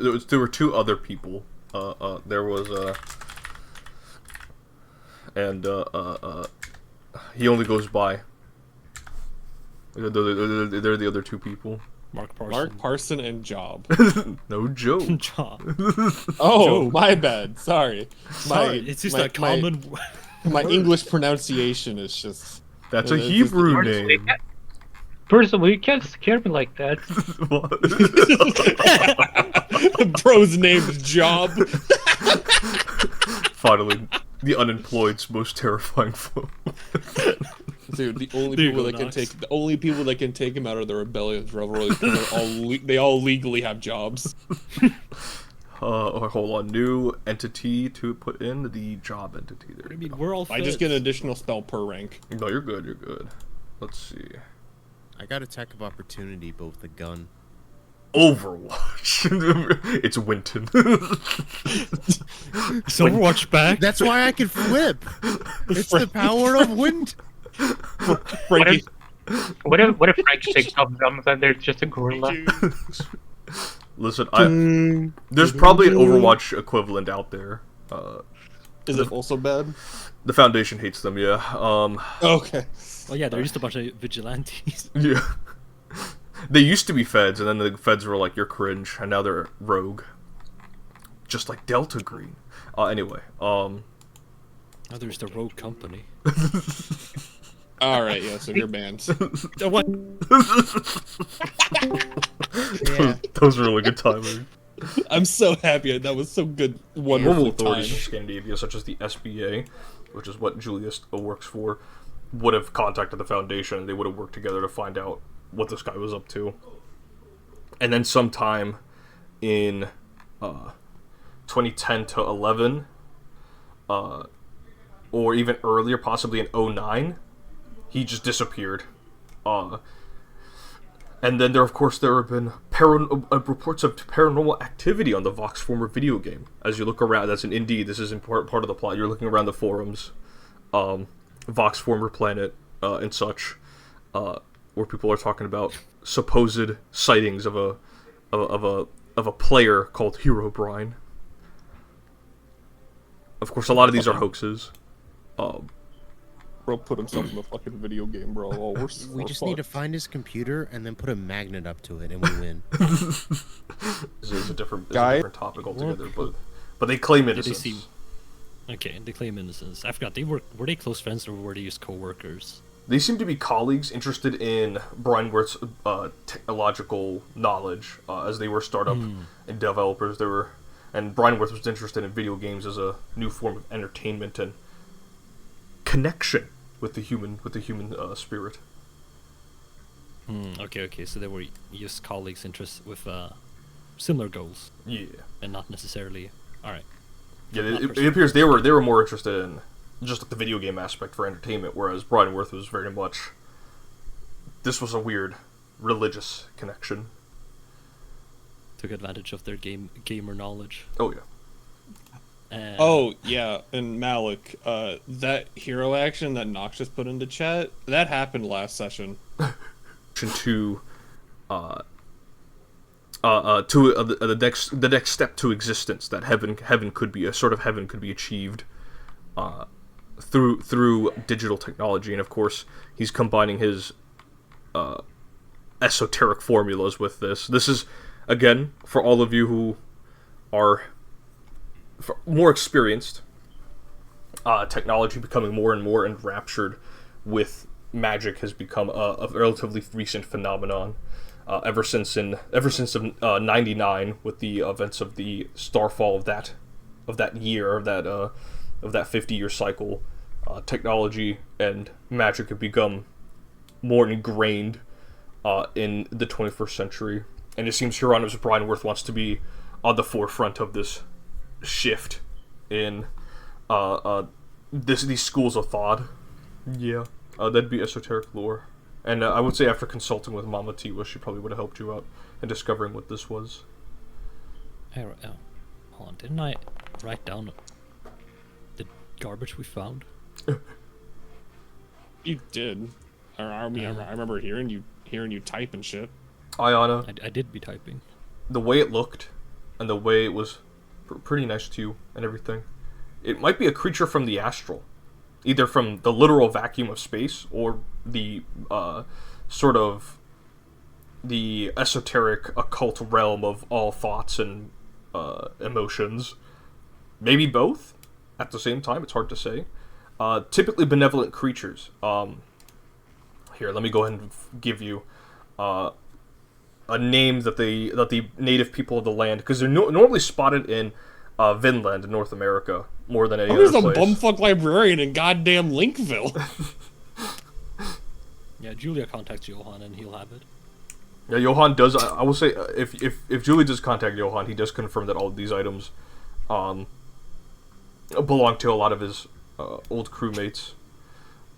there were two other people. There was and he only goes by. They're the other two people. Mark Parson and Job. No, Joe. Job. Oh, Joe. my bad. Sorry. It's just a common. My English pronunciation is just. That's a Hebrew name. First of all, you can't scare me like that. Bro's name is Job. Finally, the unemployed's most terrifying foe. Dude, the only people that can take him out of the rebellious revelry they all legally have jobs. Hold on, new entity to put in the job entity. There. I mean, we're all. I just get an additional spell per rank. No, you're good. You're good. Let's see. I got Attack of Opportunity, but with a gun. Overwatch. It's Winton. Is Overwatch back? That's why I can flip. It's the power of wind. Frankie. What if Frank takes off guns and there's just a gorilla? Listen, there's probably an Overwatch equivalent out there. Is it also bad? The Foundation hates them, yeah. Okay. Well, yeah, they're just a bunch of vigilantes. Yeah. They used to be feds, and then the feds were like, you're cringe, and now they're rogue. Just like Delta Green. Anyway, Oh, there's the Rogue Company. Alright, yeah, so you're banned. What? Yeah. That was really good timing. I'm so happy. That was so good. Wonderful Normal authorities time. in Scandinavia, such as the SBA, which is what Julius works for, would have contacted the Foundation, and they would have worked together to find out what this guy was up to. And then sometime in 2010 to 11, or even earlier, possibly in 09, he just disappeared. And then there have been reports of paranormal activity on the Vox Former video game. As you look around, that's indeed, this is part of the plot. You're looking around the forums, Vox Former Planet, and such, where people are talking about supposed sightings of a player called Hero Brine. Of course, a lot of these are hoaxes. Bro put himself in the fucking video game, bro. Oh, We just need to find his computer and then put a magnet up to it, and we win. This is a different topic altogether, but they claim innocence. Okay, they claim innocence. I forgot, were they close friends or were they just co-workers? They seem to be colleagues interested in Brineworth's technological knowledge, as they were startup and developers. And Brineworth was interested in video games as a new form of entertainment and connection with the human spirit. Okay, so they were just colleagues interested with similar goals. Yeah. And not necessarily. All right. Yeah, it appears they were more interested in just like the video game aspect for entertainment, whereas Brineworth was very much. This was a weird religious connection. Took advantage of their gamer knowledge. Oh yeah. Oh yeah, and Malik, that hero action that Nox just put into chat, that happened last session. To the next step to existence, that heaven could be achieved through digital technology, and of course he's combining his esoteric formulas with this. This is, again, for all of you who are more experienced, technology becoming more and more enraptured with magic has become a relatively recent phenomenon. Ever since '99, with the events of the starfall of that year, of that 50-year cycle, technology and magic have become more ingrained in the 21st century, and it seems Hieronymus Brineworth wants to be on the forefront of this shift in these schools of thought. Yeah, that'd be esoteric lore. And I would say after consulting with Mama Tiwa, she probably would have helped you out in discovering what this was. Hold on, didn't I write down the garbage we found? You did. I remember hearing you type and shit. Ayana, I did be typing. the way it looked and the way it was pretty nice to you and everything. It might be a creature from the astral, either from the literal vacuum of space or the sort of the esoteric occult realm of all thoughts and emotions. Maybe both at the same time. It's hard to say. Typically benevolent creatures. Here, let me go ahead and give you a name that the native people of the land, because they're normally spotted in Vinland, North America, more than any other place. There's a bumfuck librarian in goddamn Linkville. Yeah, Julia contacts Johan and he'll have it. Yeah, Johan does. I will say, if Julie does contact Johan, he does confirm that all of these items belong to a lot of his old crewmates,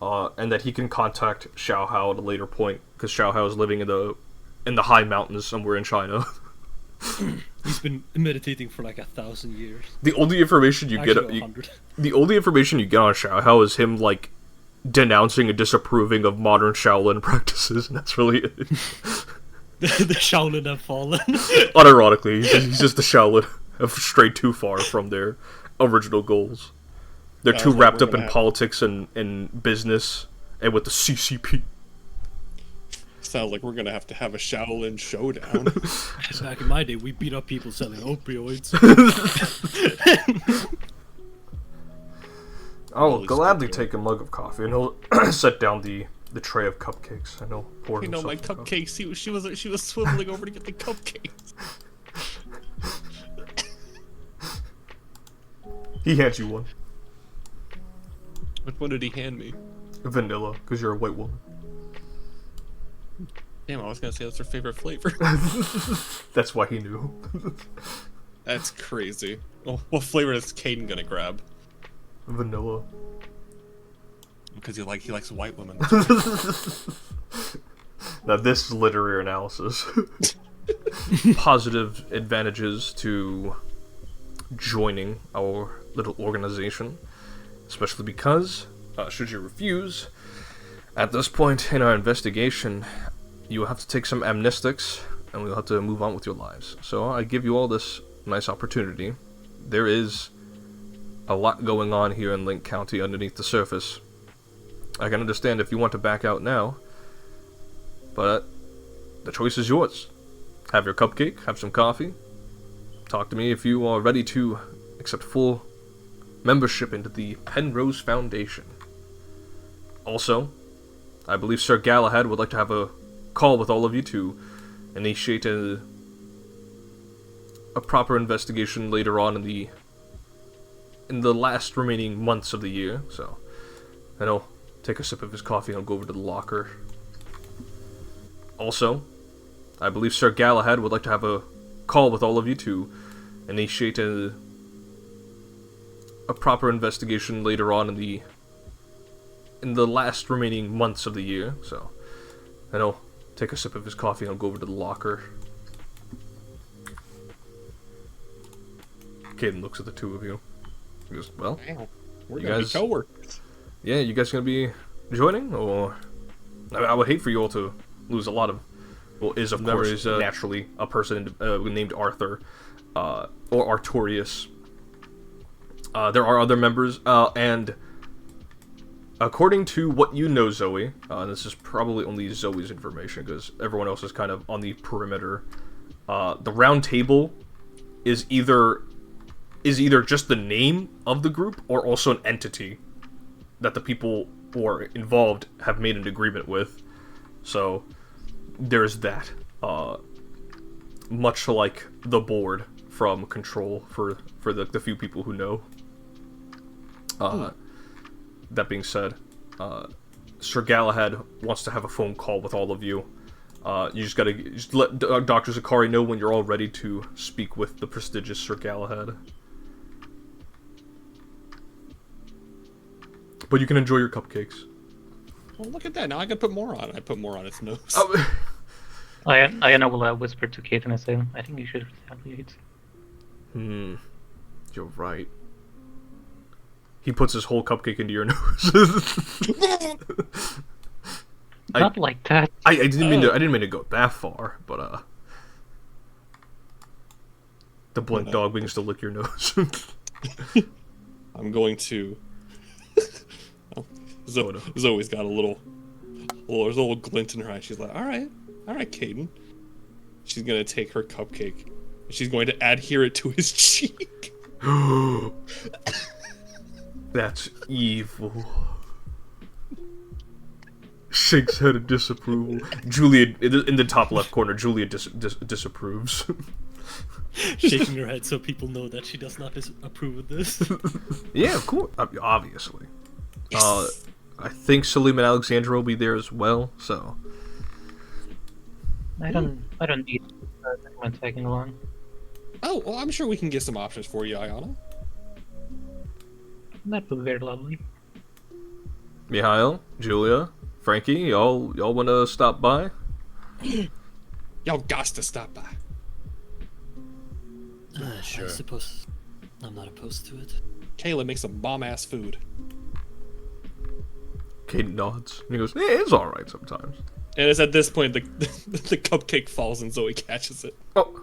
and that he can contact Xiao Hao at a later point, because Xiao Hao is living in the high mountains somewhere in China. He's been meditating for like 1,000 years. The only information you get, the only information you get on Xiao Hao is him like denouncing and disapproving of modern Shaolin practices, and that's really it. The Shaolin have fallen. Unironically, he's just the Shaolin have strayed too far from their original goals. They're too wrapped up in politics and business, and with the CCP. Sounds like we're gonna have to have a Shaolin showdown. Back in my day, we beat up people selling opioids. I'll gladly take a mug of coffee, and he'll set down the tray of cupcakes, and he'll pour himself my cupcakes. She was swiveling over to get the cupcakes. He hands you one. Which one did he hand me? Vanilla, because you're a white woman. Damn, I was gonna say that's her favorite flavor. That's why he knew. That's crazy. Oh, what flavor is Caden gonna grab? Vanilla. Because he likes white women. Now this is literary analysis. Positive advantages to joining our little organization, especially because, should you refuse, at this point in our investigation, you will have to take some amnestics, and we'll have to move on with your lives. So I give you all this nice opportunity. There is a lot going on here in Link County underneath the surface. I can understand if you want to back out now, but the choice is yours. Have your cupcake, have some coffee, talk to me if you are ready to accept full membership into the Penrose Foundation. Also, I believe Sir Galahad would like to have a call with all of you to initiate a proper investigation later on in the last remaining months of the year. So, and he'll take a sip of his coffee and he'll go over to the locker. Also, I believe Sir Galahad would like to have a call with all of you to initiate a proper investigation later on in the last remaining months of the year. So, and he'll take a sip of his coffee and he'll go over to the locker. Caden looks at the two of you. He goes, well, we're gonna be coworkers. Yeah, you guys gonna be joining? Or I would hate for you all to lose a lot of, well, is of course naturally a person named Arthur, or Artorius. There are other members, and according to what you know, Zoe, and this is probably only Zoe's information because everyone else is kind of on the perimeter. The Round Table is either just the name of the group or also an entity that the people who are involved have made an agreement with. So there's that. Much like the board from Control for the few people who know. That being said, Sir Galahad wants to have a phone call with all of you. You just let Dr. Zakari know when you're all ready to speak with the prestigious Sir Galahad. But you can enjoy your cupcakes. Well, look at that. Now I can put more on it. I put more on its nose. Ayana will whisper to Kate and say, I think you should retaliate. You're right. He puts his whole cupcake into your nose. Not like that. I didn't mean to go that far, but The blink dog begins to lick your nose. I'm going to. Zoe's got a little glint in her eye. She's like, all right, Caden. She's gonna take her cupcake. She's going to adhere it to his cheek. That's evil. Shakes head in disapproval. Julia, in the top left corner, Julia disapproves. Shaking her head so people know that she does not approve of this. Yeah, of course. Obviously. Yes. I think Salim and Alexandra will be there as well, so... I don't need anyone tagging along. Oh, well, I'm sure we can get some options for you, Ayana. That would be very lovely. Mihail, Julia, Frankie, y'all want to stop by? Y'all got to stop by. Sure. I suppose I'm not opposed to it. Kayla makes some bomb-ass food. Caden nods, and he goes, it's alright sometimes. And it's at this point the cupcake falls and Zoe catches it. Oh.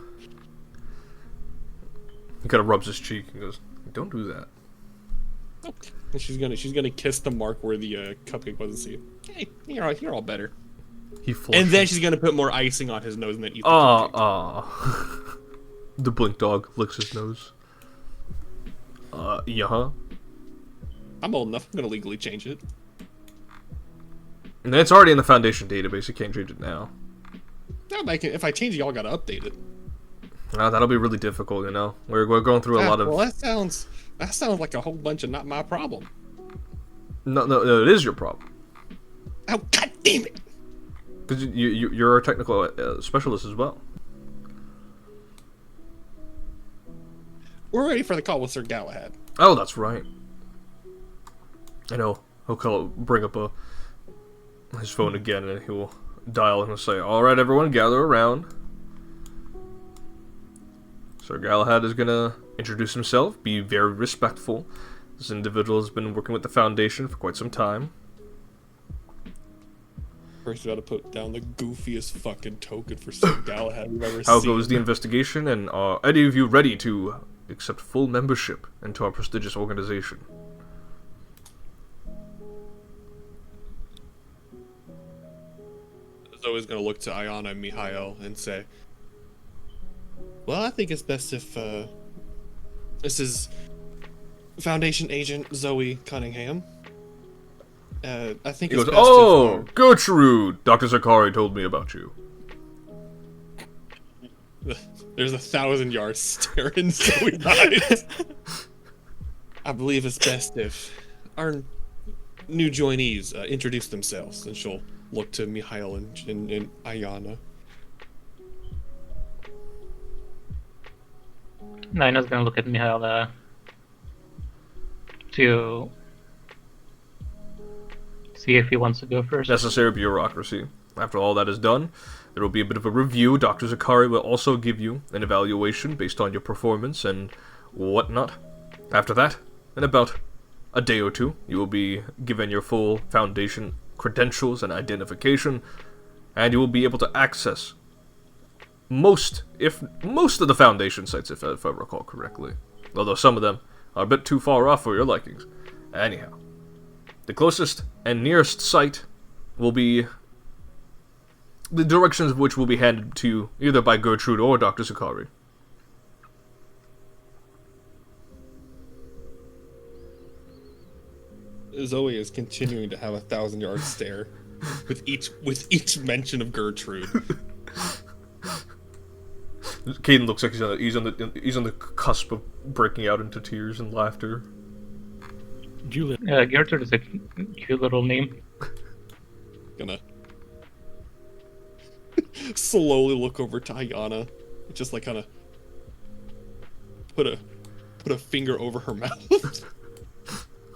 He kind of rubs his cheek and goes, don't do that. Okay. And she's gonna kiss the mark where the cupcake wasn't seen. Hey, you're all better. He flushes. And then she's gonna put more icing on his nose and then eat the cupcake. The blink dog licks his nose. Yeah. I'm old enough. I'm gonna legally change it. And it's already in the Foundation database. You can't change it now. No, but if I change it, y'all gotta update it. That'll be really difficult, you know. We're going through a lot of. Well, that sounds like a whole bunch of not my problem. No, it is your problem. Oh, god damn it! Because you're a technical specialist as well. We're ready for the call with Sir Galahad. Oh, that's right. I know. He'll bring up his phone again, and he'll dial and he'll say, "All right, everyone, gather around." Sir Galahad is gonna introduce himself. Be very respectful. This individual has been working with the Foundation for quite some time. First, we gotta put down the goofiest fucking token for Sir Galahad we've ever How seen. goes the investigation? And are any of you ready to accept full membership into our prestigious organization? Zoe's gonna look to Ayana and Mihail and say, well, I think it's best if, this is Foundation Agent Zoe Cunningham. I think He it's goes, best "Oh, Gertrude! Dr. Zakari told me about you." There's 1,000-yard stare in Zoe's eyes. I believe it's best if our new joinees introduce themselves, and she'll look to Mihail and Ayana. Nina's gonna look at Mihail to see if he wants to go first. Necessary bureaucracy. After all that is done, there will be a bit of a review. Dr. Zakari will also give you an evaluation based on your performance and whatnot. After that, in about a day or two, you will be given your full Foundation credentials and identification, and you will be able to access most of the Foundation sites, if I recall correctly. Although some of them are a bit too far off for your likings. Anyhow, the closest and nearest site will be the directions of which will be handed to you either by Gertrude or Dr. Zakari. Zoe is continuing to have a 1,000-yard stare with each mention of Gertrude. Caden looks like he's on the cusp of breaking out into tears and laughter. Julia. Gertrude is a cute little name. Gonna slowly look over to Ayana, just like kind of put a finger over her mouth.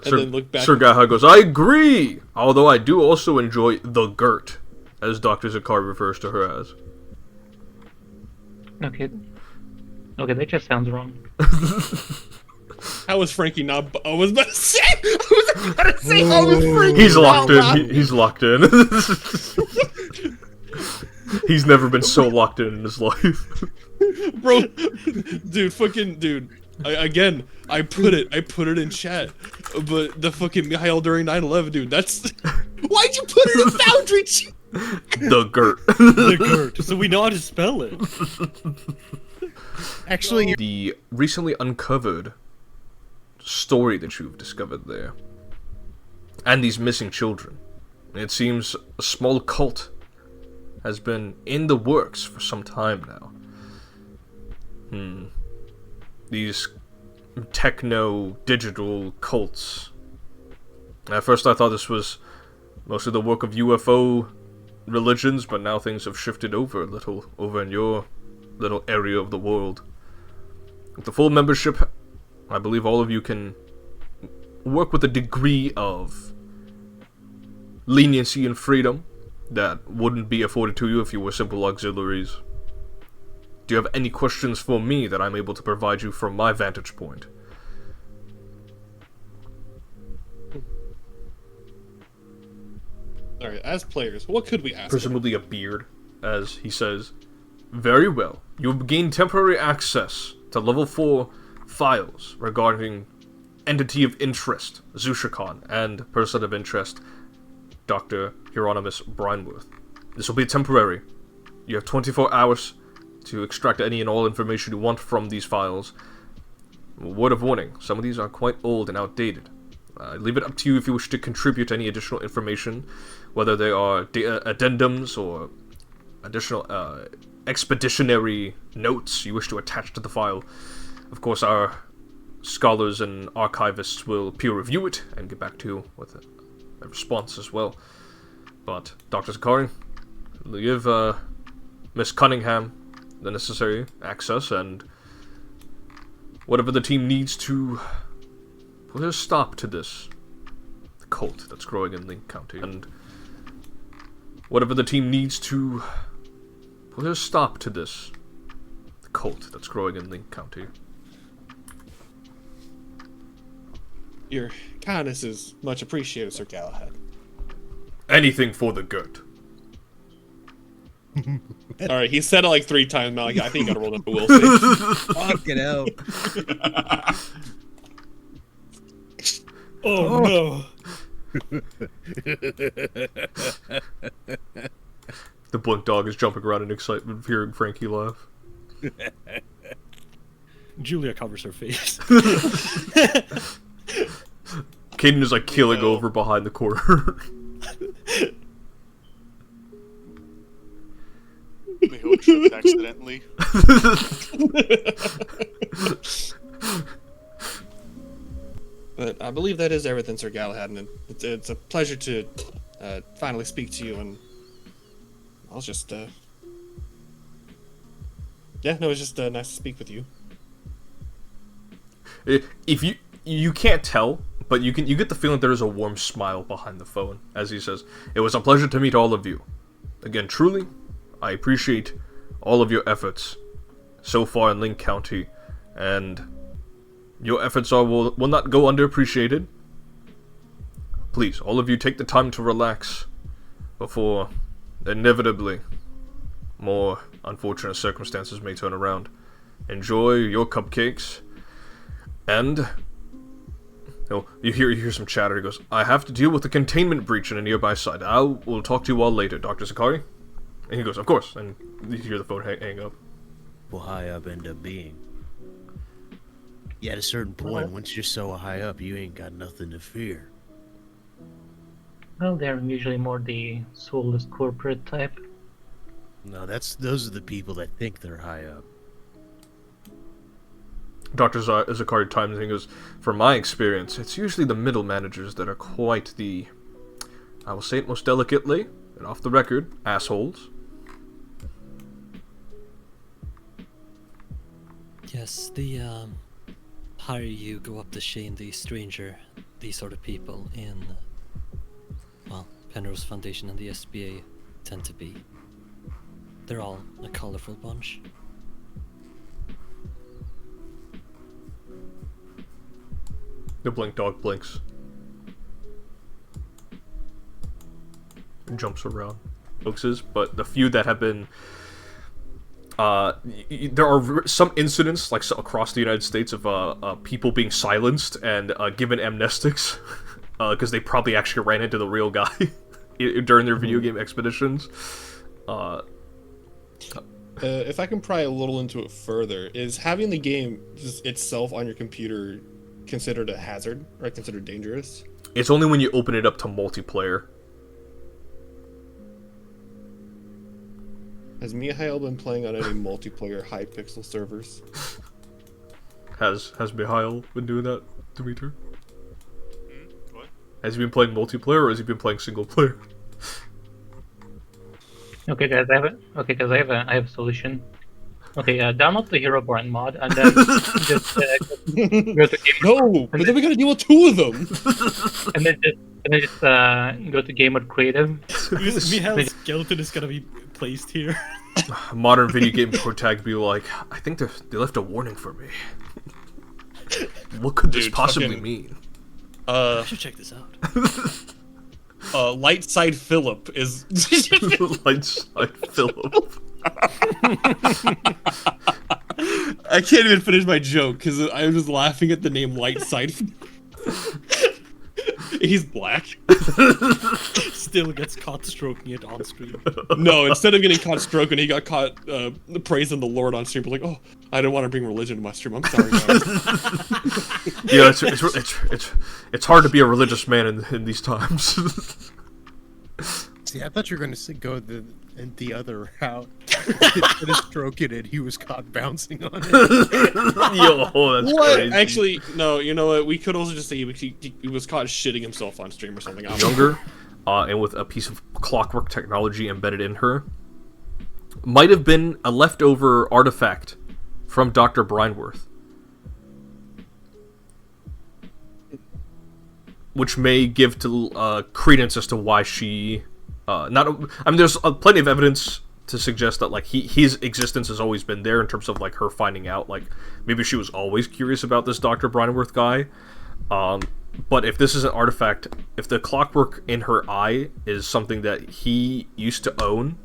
And then look back. Sir Gaha goes, "I agree! Although I do also enjoy the Gert, as Dr. Zakari refers to her as." Okay, that just sounds wrong. How was Frankie not? I was about to say how was Frankie? He's locked in. He's locked in. He's never been so locked in his life. Bro, dude. I put it in chat, but the fucking Mikhail during 9/11, dude. That's why'd you put it in Foundry? The Gert. The Gert. So we know how to spell it. Actually, The recently uncovered story that you've discovered there, and these missing children. It seems a small cult has been in the works for some time now. These techno-digital cults. At first I thought this was mostly the work of UFO religions, but now things have shifted over a little, over in your little area of the world. With the full membership, I believe all of you can work with a degree of leniency and freedom that wouldn't be afforded to you if you were simple auxiliaries. Do you have any questions for me that I'm able to provide you from my vantage point? Alright, as players, what could we ask? Presumably a beard, as he says. Very well. You will gain temporary access to level 4 files regarding Entity of Interest, Zushikon, and Person of Interest, Dr. Hieronymus Brineworth. This will be temporary. You have 24 hours to extract any and all information you want from these files. Word of warning, some of these are quite old and outdated. I leave it up to you if you wish to contribute any additional information, whether they are addendums or additional expeditionary notes you wish to attach to the file. Of course, our scholars and archivists will peer review it and get back to you with a response as well. But, Dr. Zakari, give Miss Cunningham the necessary access, and whatever the team needs to put a stop to this cult that's growing in Link County, and whatever the team needs to put a stop to this cult that's growing in Link County. Your kindness is much appreciated, Sir Galahad. Anything for the good. Alright, he said it like 3 times now. Like, I think I gotta roll up a will save. fucking hell. Oh no. The Blink dog is jumping around in excitement hearing Frankie laugh. Julia covers her face. Caden is like keeling over behind the corner. Miho tripped accidentally. But I believe that is everything, Sir Galahad, and it's a pleasure to finally speak to you, and I was just, yeah, no, it was just nice to speak with you. If you can't tell, but you get the feeling there is a warm smile behind the phone as he says, "It was a pleasure to meet all of you. Again, truly, I appreciate all of your efforts so far in Link County, and your efforts will not go underappreciated. Please, all of you, take the time to relax before inevitably more unfortunate circumstances may turn around. Enjoy your cupcakes, and you hear some chatter. He goes, I have to deal with a containment breach in a nearby site. I will talk to you all later, Dr. Zakari." And he goes, "Of course," and you hear the phone hang up. How high up end up being? Yeah, at a certain point, once you're so high up, you ain't got nothing to fear. Well, they're usually more the soulless corporate type. No, those are the people that think they're high up. Dr. Zakari times and he goes, "From my experience, it's usually the middle managers that are quite the, I will say it most delicately, and off the record, assholes." Yes, the higher you go up the chain, the stranger these sort of people in, well, Penrose Foundation and the SBA tend to be. They're all a colorful bunch. The Blink dog blinks. Jumps around. Folks, but the few that have been There are some incidents, like across the United States, of people being silenced and given amnestics because they probably actually ran into the real guy during their video game expeditions. If I can pry a little into it further, is having the game just itself on your computer considered a hazard, or considered dangerous? It's only when you open it up to multiplayer. Has Mihail been playing on any multiplayer high-pixel servers? Has Mihail been doing that, Dimitri? What? Has he been playing multiplayer, or has he been playing single player? Okay, guys, I have a solution. Okay, download the Hero Born mod and then just go to game No, but then we gotta deal with two of them. and then just go to game mode creative. Mihail's skeleton is gonna be placed here. Modern video game protag be like, I think they left a warning for me. What could this Dude, possibly fucking- mean? I should check this out. Light Side Philip is. Lightside Philip. I can't even finish my joke because I was laughing at the name Light Side. He's black. Still gets caught stroking it on screen. No, instead of getting caught stroking, he got caught praising the Lord on stream. Like, oh, I didn't want to bring religion to my stream. I'm sorry, guys. Yeah, it's hard to be a religious man in these times. See, I thought you were going to go the other route. Instead of stroking it, he was caught bouncing on it. Yo, that's What? crazy. Actually, no. You know what? We could also just say he was caught shitting himself on stream or something. I don't know. Younger, and with a piece of clockwork technology embedded in her, might have been a leftover artifact from Dr. Brineworth, which may give to credence as to why she there's plenty of evidence to suggest that like his existence has always been there in terms of like her finding out, like maybe she was always curious about this Dr. Brineworth guy. But if this is an artifact, if the clockwork in her eye is something that he used to own,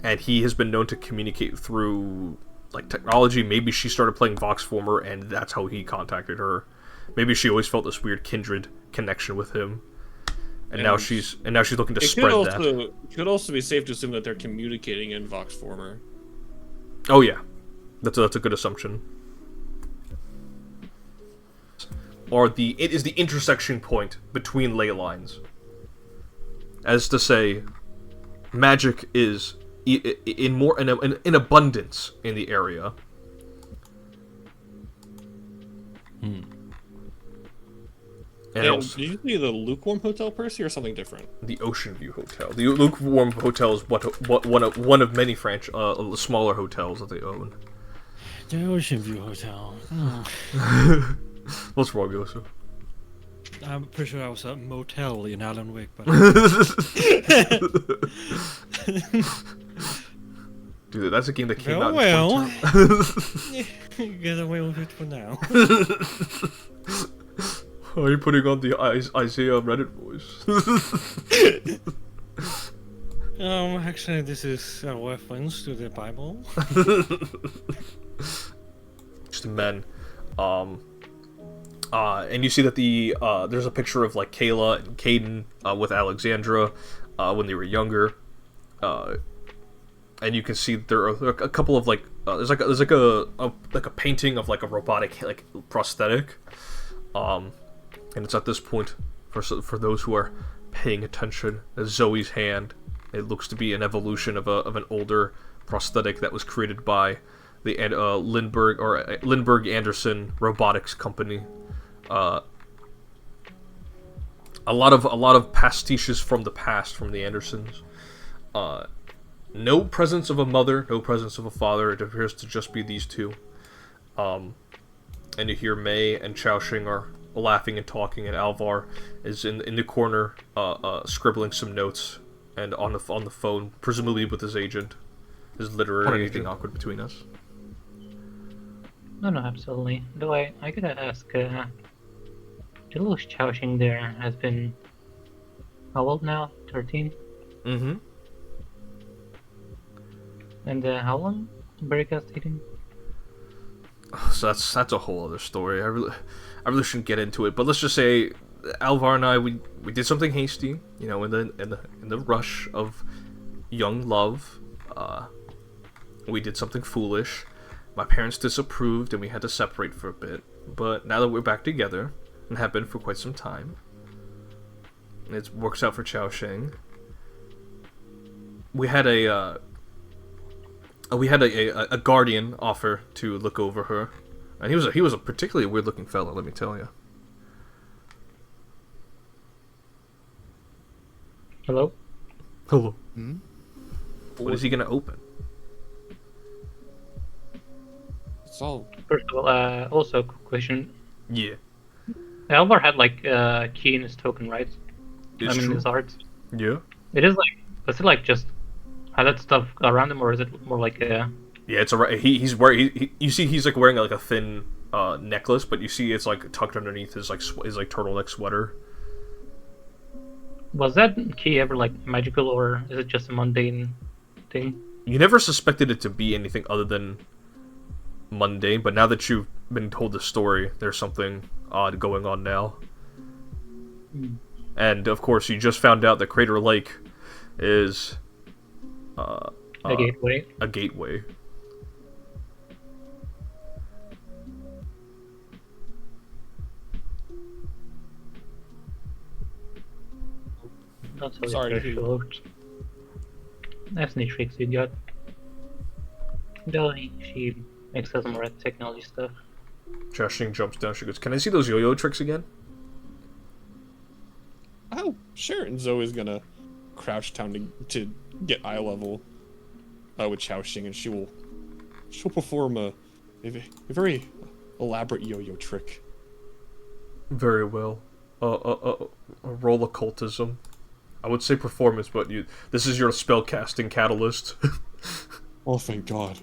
and he has been known to communicate through like technology, maybe she started playing Voxformer and that's how he contacted her. Maybe she always felt this weird kindred connection with him, and now she's looking to spread that. It could also be safe to assume that they're communicating in Voxformer. Oh yeah, that's a good assumption. Or it is the intersection point between ley lines, as to say, magic is in abundance in the area. And And also, did you see the Lukewarm Hotel, Percy, or something different? the Ocean View Hotel. The Lukewarm Hotel is one of many smaller hotels that they own. The Ocean View Hotel. Oh. What's wrong, Yosu? I'm pretty sure I was a motel in Alan Wake, but Dude, that's a game that came out well, in 2010. get away with it for now. Why are you putting on the Isaiah Reddit voice? Actually, this is a reference to the Bible. Just men. And you see that there's a picture of like Kayla and Caden with Alexandra when they were younger, and you can see there are a couple of like there's like a painting of like a robotic like prosthetic, and it's at this point for those who are paying attention, Zoe's hand. It looks to be an evolution of an older prosthetic that was created by the Lindbergh Anderson Robotics Company. A lot of pastiches from the past from the Andersons. No presence of a mother, no presence of a father. It appears to just be these two. And you hear May and Chaoxing are laughing and talking, and Alvar is in the corner, scribbling some notes and on the phone, presumably with his agent. Is literally anything awkward between us? No, absolutely. Though I gotta ask, the little Chaoxing there has been how old now? 13? Mm-hmm. And how long Berika's dating? So that's a whole other story. I really shouldn't get into it. But let's just say Alvar and I we did something hasty. You know, in the rush of young love, we did something foolish. My parents disapproved, and we had to separate for a bit. But now that we're back together, and have been for quite some time, and it works out for Chao Sheng. We had a guardian offer to look over her, and he was a particularly weird looking fellow. Let me tell you. Hello? Hello. Hmm? What is he gonna open? It's all. First of all, also, quick question. Yeah, Alvar had like key in his token, right? it's I mean, true. his art. Yeah. It is like, does it like just highlight stuff around him, or is it more like Yeah, it's a he's wearing you see he's like wearing like a thin necklace, but you see it's like tucked underneath his like his like turtleneck sweater. was that key ever like magical, or is it just a mundane thing? You never suspected it to be anything other than mundane, but now that you've been told the story, there's something odd going on now. And of course, you just found out that Crater Lake is A gateway. a gateway. Not so Sorry to hear you. short. That's any tricks you got. Though she makes us more technology stuff. Chashing jumps down. She goes, "Can I see those yo-yo tricks again?" Oh, sure. And Zoe's gonna crouch down to get eye level with Chao Xing, and she'll perform a very elaborate yo-yo trick. Very well. Roll occultism. I would say performance, but this is your spellcasting catalyst. Oh, thank God.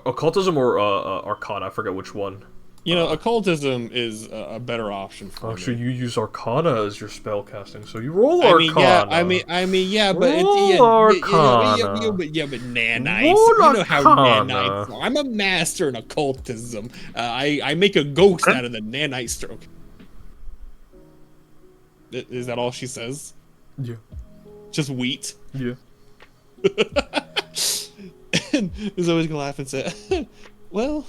Occultism or Arcana, I forget which one. You know, occultism is a better option for Actually, me. you use Arcana as your spellcasting, so you roll I Arcana. mean, yeah, but it's Roll Arcana. but nanites. Roll You know how Arcana. nanites are. I'm a master in occultism. I make a ghost out of the nanite stroke. Is that all she says? Yeah. Just wheat. Yeah. And Zoe's gonna laugh and say, "Well,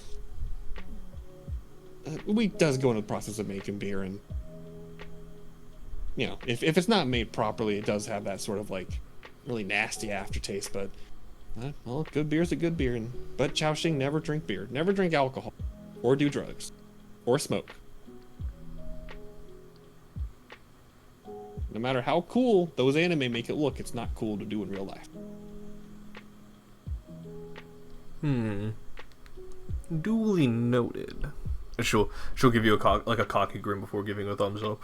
wheat does go into the process of making beer, and you know, if it's not made properly, it does have that sort of like really nasty aftertaste. But well, good beer's a good beer. But Chao Xing never drink beer, never drink alcohol, or do drugs, or smoke. No matter how cool those anime make it look, it's not cool to do in real life." Duly noted. She'll give you a cocky grin before giving a thumbs up.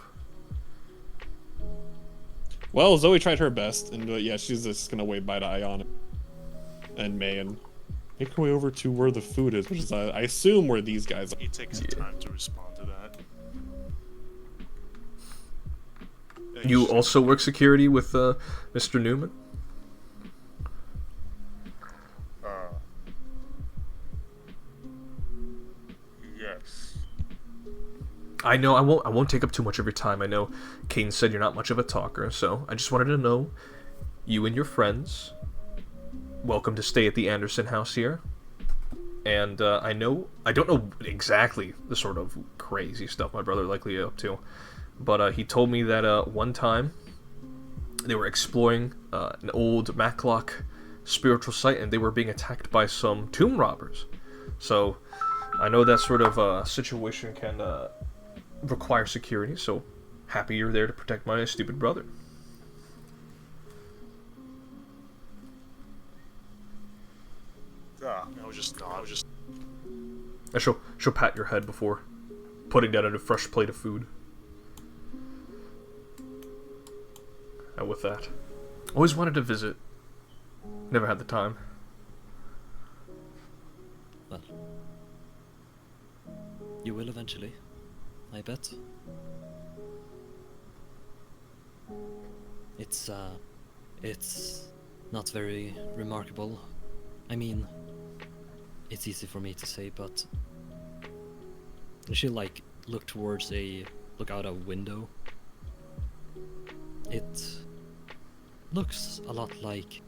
Well, Zoe tried her best, and yeah, she's just gonna wave bye to Ayana and May and make her way over to where the food is, which is I assume where these guys are. He takes some time to respond to that. Yeah, You he's- also work security with Mr. Newman? Yes. I know I won't take up too much of your time. I know Kane said you're not much of a talker, so I just wanted to know, you and your friends, welcome to stay at the Anderson house here. And I don't know exactly the sort of crazy stuff my brother likely up to, but he told me that one time they were exploring an old Maclock spiritual site, and they were being attacked by some tomb robbers. So I know that sort of situation can require security, so happy you're there to protect my stupid brother. I was just. And she'll pat your head before putting down a fresh plate of food. And with that, always wanted to visit. Never had the time. Well, you will eventually, I bet. It's not very remarkable. I mean, it's easy for me to say, but she'll like look out a window. It looks a lot like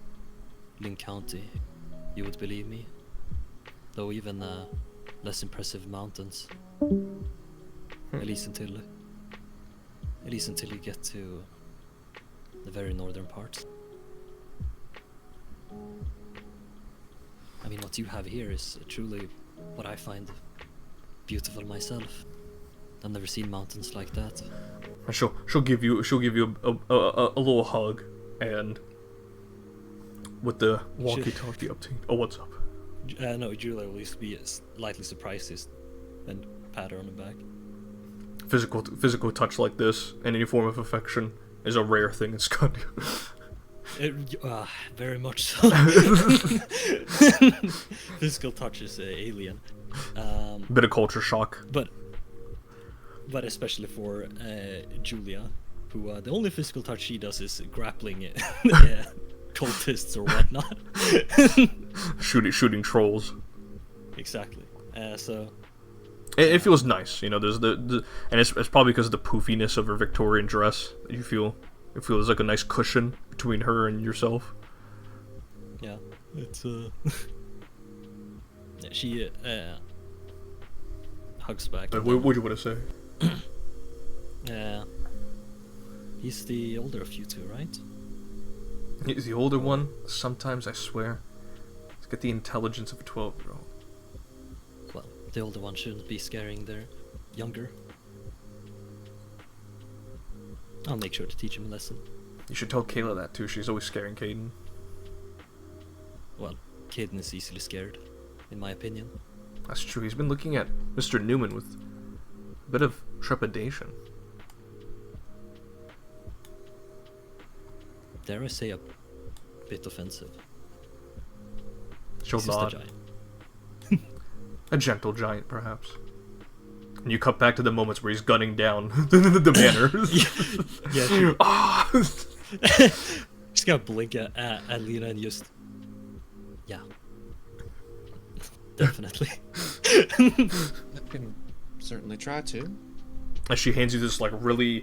Lynn County, you would believe me, though even less impressive mountains. At least until you get to the very northern parts. I mean, what you have here is truly what I find beautiful myself. I've never seen mountains like that. And she'll give you a little hug, and with the walkie-talkie up to you. Oh, what's up? No, Julia will at least be slightly surprised and pat her on the back. Physical touch like this, and any form of affection, is a rare thing in Scotland. Very much so. Physical touch is alien. Bit of culture shock. But especially for Julia, who the only physical touch she does is grappling cultists or whatnot. shooting trolls. Exactly. So it feels nice, you know. There's and it's probably because of the poofiness of her Victorian dress that you feel. It feels like a nice cushion between her and yourself. Yeah, it's she hugs back. What do you want to say? He's the older of you two, right? He's the older one. Sometimes I swear, he's got the intelligence of a 12-year-old. Well, the older one shouldn't be scaring their younger. I'll make sure to teach him a lesson. You should tell Kayla that too. She's always scaring Caden. Well, Caden is easily scared, in my opinion. That's true. He's been looking at Mr. Newman with a bit of trepidation. Dare I say a bit offensive. She'll He's just a nod. giant. A gentle giant, perhaps. And you cut back to the moments where he's gunning down the banner. Yeah. Just gonna blink at Lena and just... Yeah. Definitely. I can certainly try to. And she hands you this, like, really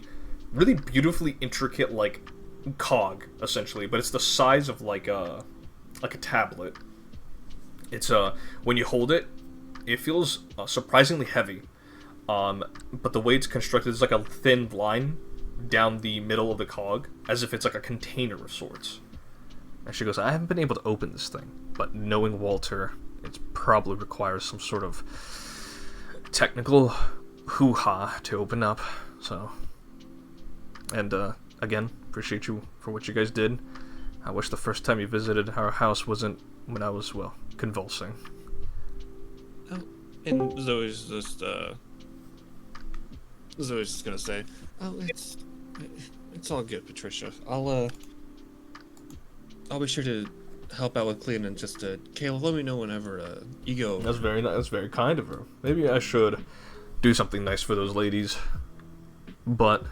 beautifully intricate, like, cog, essentially. But it's the size of, like a tablet. It's, when you hold it, it feels surprisingly heavy. But the way it's constructed is like a thin line down the middle of the cog, as if it's like a container of sorts. And she goes, I haven't been able to open this thing, but knowing Walter, it probably requires some sort of technical hoo-ha to open up, so... And, again, appreciate you for what you guys did. I wish the first time you visited our house wasn't when I was, well, convulsing. Oh, and Zoe's just gonna say, "Oh, it's all good, Patricia. I'll be sure to help out with cleaning. Just Kayla, let me know whenever you go." That's very nice. That's very kind of her. Maybe I should do something nice for those ladies. But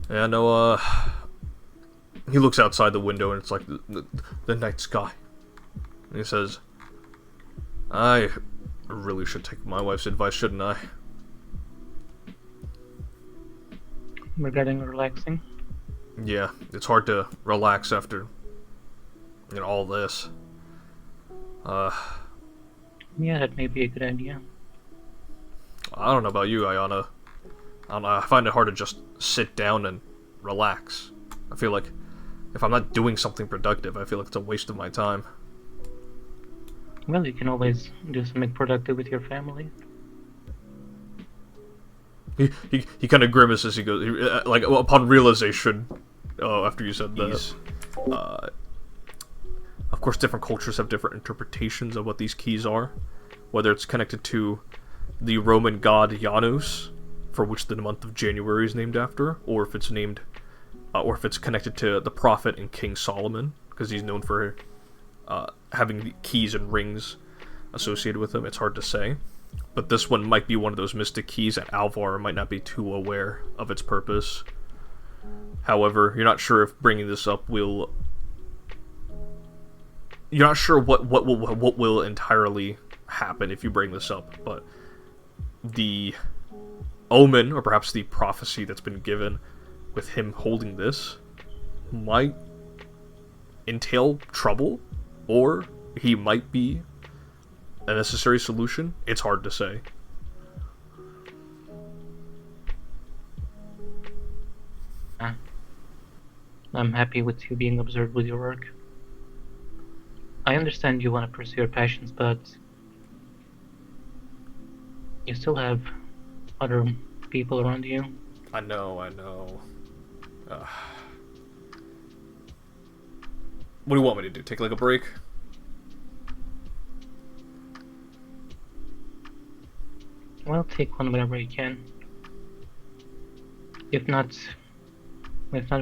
yeah, no. He looks outside the window and it's like the night sky. And he says, "I really should take my wife's advice, shouldn't I?" Regarding relaxing. Yeah, it's hard to relax after, you know, all this. Yeah, that may be a good idea. I don't know about you, Ayana. I don't know, I find it hard to just sit down and relax. I feel like if I'm not doing something productive, I feel like it's a waste of my time. Well, you can always do something productive with your family. He kind of grimaces. He goes, like, upon realization, after you said that, of course, different cultures have different interpretations of what these keys are. Whether it's connected to the Roman god Janus, for which the month of January is named after, or if it's named, or if it's connected to the prophet and King Solomon, because he's known for having the keys and rings associated with him. It's hard to say. But this one might be one of those mystic keys that Alvar might not be too aware of its purpose. However, you're not sure if bringing this up will you're not sure what will entirely happen if you bring this up, but the omen, or perhaps the prophecy that's been given with him holding this, might entail trouble, or he might be a necessary solution. It's hard to say. I'm happy with you being observed with your work. I understand you want to pursue your passions, but you still have other people around you. I know. What do you want me to do? Take like a break? Well, take one whenever you can. If not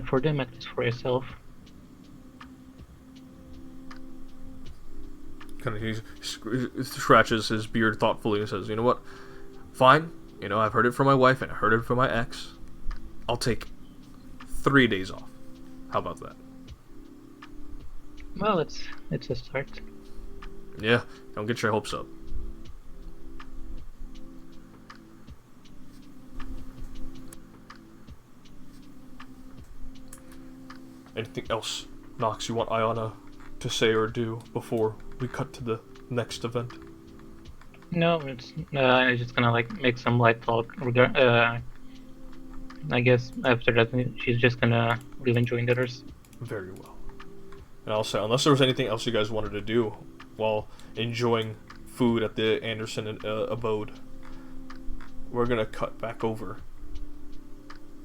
for them, at least for yourself. Kind of, he scratches his beard thoughtfully and says, "You know what? Fine. You know, I've heard it from my wife and I heard it from my ex. I'll take 3 days off. How about that?" Well, it's a start. Yeah, don't get your hopes up. Anything else, Nox, you want Iona to say or do before we cut to the next event? No, it's I'm just gonna like make some light talk. I guess after that she's just gonna leave and join the others. Very well. And I'll say, unless there was anything else you guys wanted to do while enjoying food at the Anderson abode, we're gonna cut back over.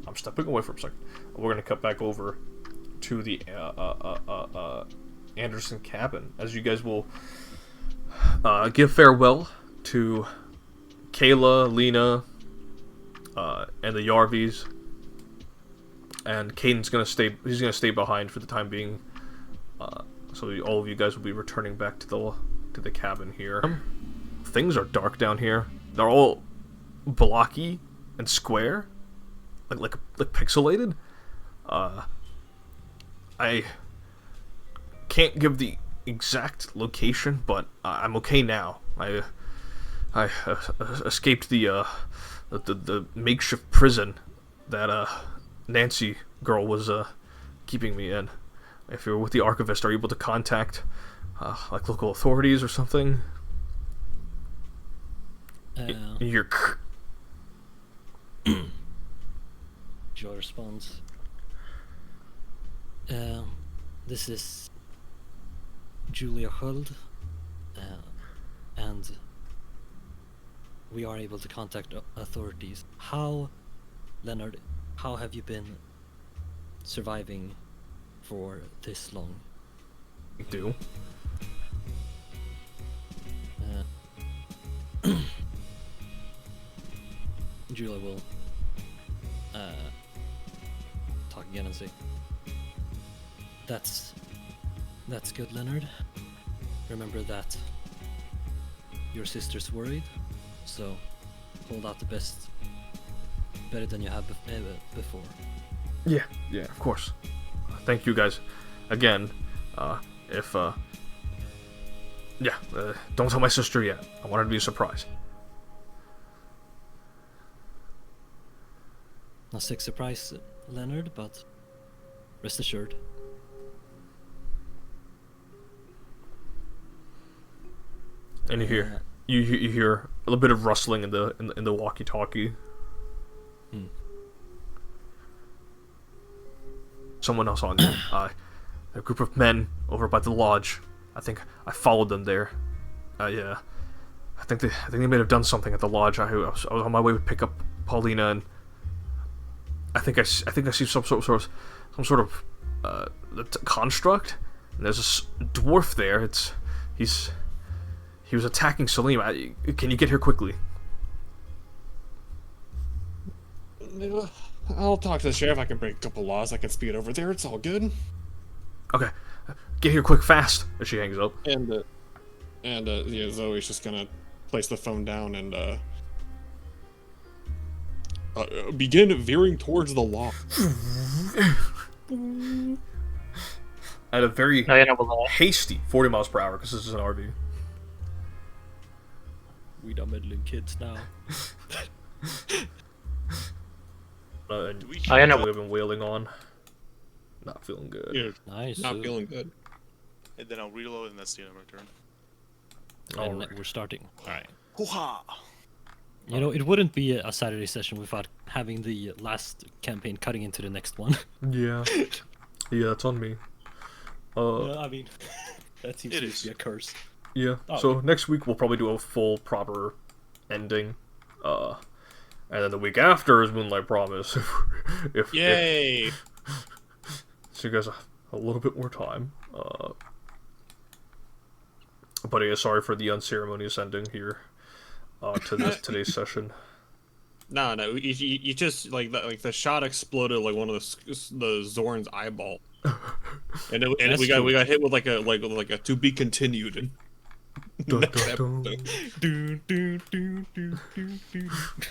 I'm stepping away for a second. We're gonna cut back over to the Anderson cabin, as you guys will give farewell to Kayla, Lena, and the Yarvies. And Caden's gonna stay. He's gonna stay behind for the time being. So all of you guys will be returning back to the cabin here. Things are dark down here. They're all blocky and square, like pixelated. I can't give the exact location, but I'm okay now. I escaped the makeshift prison that Nancy girl was keeping me in. If you're with the archivist, are you able to contact like local authorities or something? You're Joe responds. This is Julia Huld, and we are able to contact authorities. Leonard, how have you been surviving for this long? do. Julia will talk again and say, That's good, Leonard. Remember that your sister's worried, so hold out the best, better than you have before. Yeah, of course. Thank you guys again. Don't tell my sister yet. I want her to be a surprise. A sick surprise, Leonard, but rest assured. And you hear a little bit of rustling in the walkie-talkie. Someone else on a group of men over by the lodge. I think I followed them there. Yeah, I think they may have done something at the lodge. I was on my way to pick up Paulina, and I think I see some sort of construct. And there's this dwarf there. He was attacking Salim. Can you get here quickly? I'll talk to the sheriff. I can break a couple laws. I can speed over there. It's all good. Okay, get here quick, fast. As she hangs up. And Zoe's just gonna place the phone down and begin veering towards the law. at a very No, yeah, no, well, hasty 40 miles per hour because this is an RV. We don't meddling kids now. And Do we I know. I've been wailing on. Not feeling good. You're Nice. not feeling good. and then I'll reload and that's the end of my turn. And Alright. we're starting. Alright. Hoo-ha! You know, it wouldn't be a Saturday session without having the last campaign cutting into the next one. Yeah. Yeah, that's on me. I mean, that seems It to is. be a curse. Yeah. Oh, So next week we'll probably do a full proper ending. And then the week after is Moonlight Promise. if Yay! so you guys a little bit more time. But yeah, sorry for the unceremonious ending here. To today's session. No, you just like the shot exploded like one of the Zorn's eyeball, and That's we true. got hit with like a to be continued. And Dun, next dun, dun. episode.